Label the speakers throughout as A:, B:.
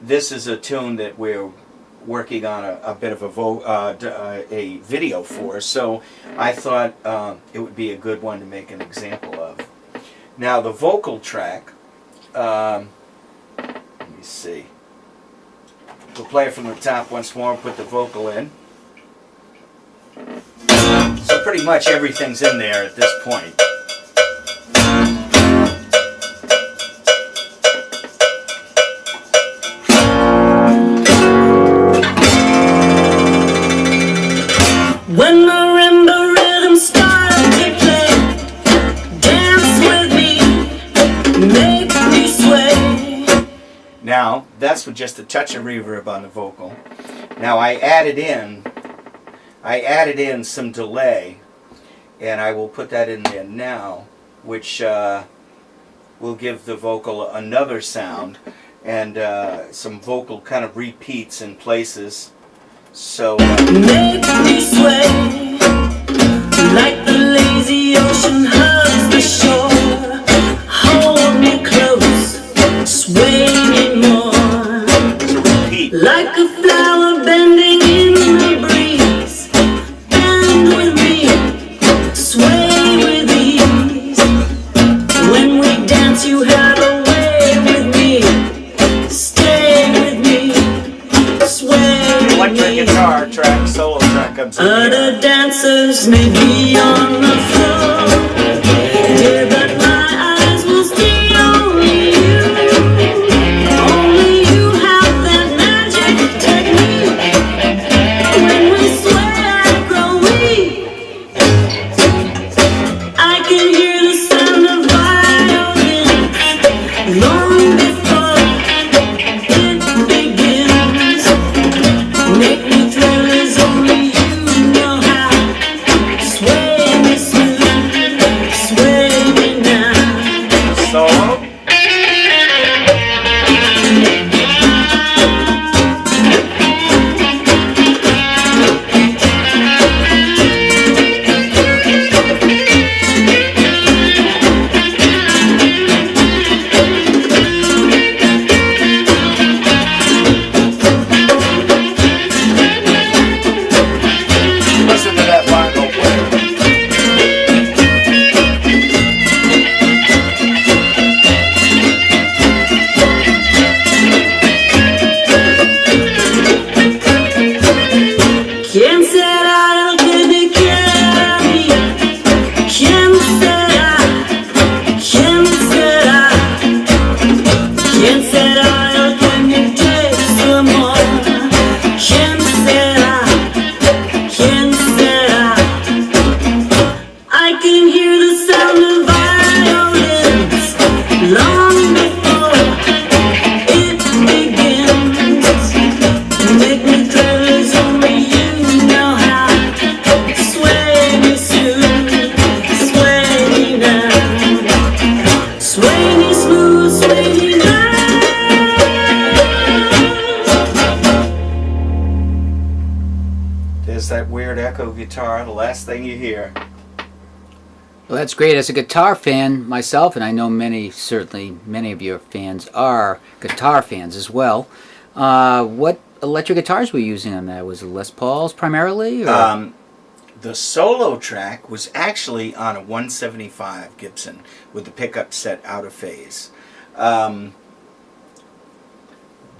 A: this is a tune that we're working on a bit of a video for, so I thought it would be a good one to make an example of. Now the vocal track, let me see. We'll play it from the top once more, put the vocal in. So pretty much everything's in there at this point.
B: When marimba rhythm starts to play, dance with me, make me sway.
A: Now, that's with just a touch of reverb on the vocal. Now I added in some delay, and I will put that in there now, which will give the vocal another sound, and some vocal kind of repeats in places. So
B: make me sway, like the lazy ocean hugs the shore. Hold me close, sway me more,
A: repeat.
B: Like a flower bending in the breeze. Bend with me, sway with ease. When we dance you have a way with me. Stay with me, sway with
A: Electric
B: me.
A: guitar track, solo track comes in
B: Other
A: here.
B: dancers may be on the floor, dear, but my eyes will see only you. Only you have that magic technique. When we sway, I grow weak. I can hear the sound of violins long before it begins. Make me thrill as only you know how. Sway me smooth, sway me now.
A: Solo. Listen to that vinyl player.
B: ¿Quién será el que me quiera a mí? ¿Quién será? ¿Quién será? ¿Quién será el que me dé su amor? ¿Quién será? ¿Quién será? I can hear the sound of violins long before it begins. Make me thrill as only you know how. Sway me soon, sway me now. Sway me smooth, sway me now.
A: There's that weird echo guitar, the last thing you hear.
C: Well, that's great. As a guitar fan myself, and I know certainly many of your fans are guitar fans as well. What electric guitars were you using on that? Was it Les Pauls primarily? Or?
A: The solo track was actually on a 175 Gibson with the pickup set out of phase.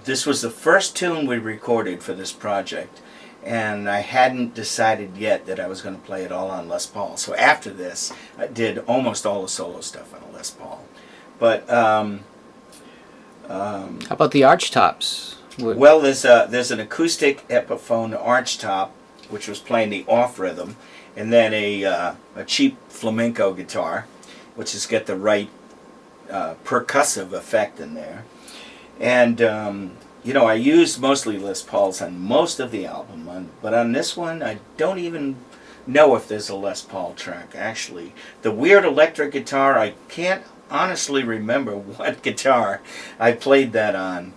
A: This was the first tune we recorded for this project, and I hadn't decided yet that I was going to play it all on Les Paul. So after this, I did almost all the solo stuff on a Les Paul. But
C: How about the arch tops?
A: well, there's an acoustic Epiphone arch top, which was playing the off rhythm, and then a cheap flamenco guitar, which has got the right percussive effect in there. And you know, I used mostly Les Pauls on most of the album, but on this one, I don't even know if there's a Les Paul track, actually. The weird electric guitar, I can't honestly remember what guitar I played that on,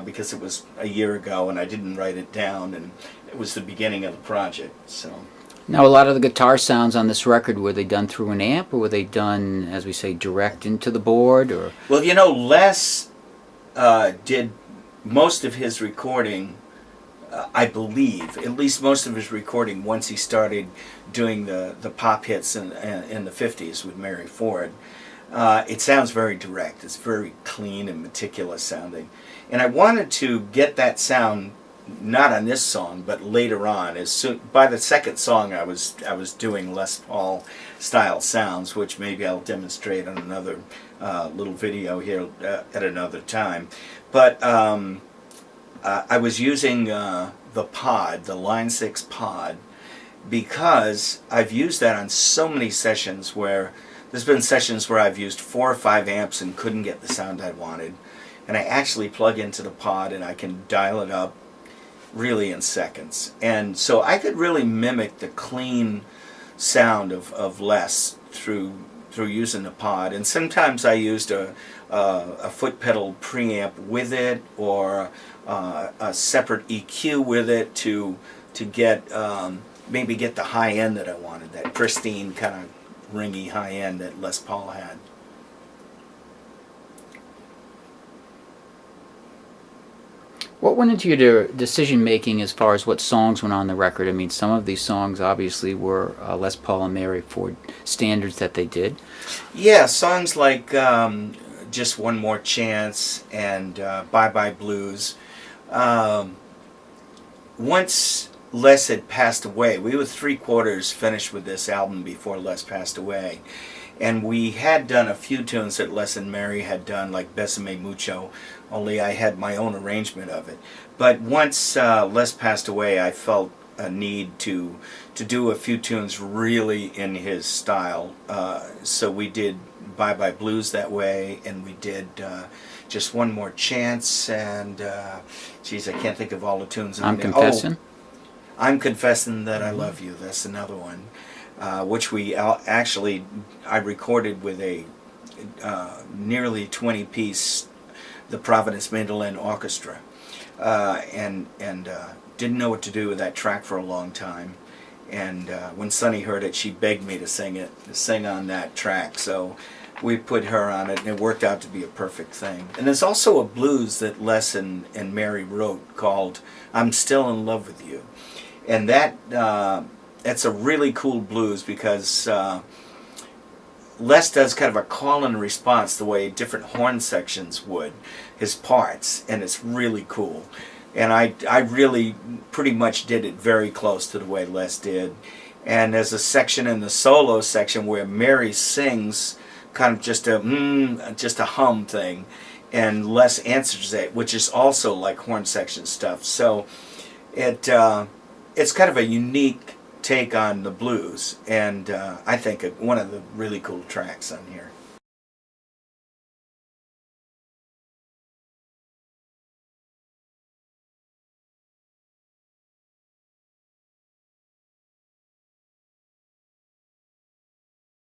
A: because it was a year ago and I didn't write it down, and it was the beginning of the project. So
C: Now, a lot of the guitar sounds on this record, were they done through an amp, or were they done, as we say, direct into the board? Or
A: well, you know, Les did most of his recording, I believe, at least most of his recording, once he started doing the pop hits in the 50s with Mary Ford, it sounds very direct. It's very clean and meticulous sounding. And I wanted to get that sound, not on this song, but later on. By the second song, I was doing Les Paul style sounds, which maybe I'll demonstrate on another little video here at another time. But I was using the pod, the Line 6 pod, because I've used that on so many sessions where there's been sessions where I've used 4 or 5 amps and couldn't get the sound I wanted. And I actually plug into the pod and I can dial it up really in seconds. And so I could really mimic the clean sound of Les through using the pod. And sometimes I used a foot pedal preamp with it, or a separate EQ with it to get maybe get the high end that I wanted, that pristine kind of ringy high end that Les Paul had.
C: What went into your decision making as far as what songs went on the record? I mean, some of these songs obviously were Les Paul and Mary Ford standards that they did.
A: Yeah, songs like Just One More Chance and Bye Bye Blues. Once Les had passed away, we were 3/4 finished with this album before Les passed away. And we had done a few tunes that Les and Mary had done, like Besame Mucho, only I had my own arrangement of it. But once Les passed away, I felt a need to do a few tunes really in his style. So we did Bye Bye Blues that way, and we did Just One More Chance, and geez, I can't think of all the tunes.
C: I'm Confessing.
A: I'm Confessing That I Love You. That's another one. Which I recorded with a nearly 20-piece the Providence Mandolin Orchestra, and didn't know what to do with that track for a long time. And when Sonny heard it, she begged me to sing on that track. So we put her on it, and it worked out to be a perfect thing. And there's also a blues that Les and Mary wrote called "I'm Still in Love with You," and that's a really cool blues because Les does kind of a call and response the way different horn sections would, his parts, and it's really cool. And I really pretty much did it very close to the way Les did. And there's a section in the solo section where Mary sings kind of just a hum thing, and Les answers it, which is also like horn section stuff. So it's kind of a unique take on the blues, and I think one of the really cool tracks on here.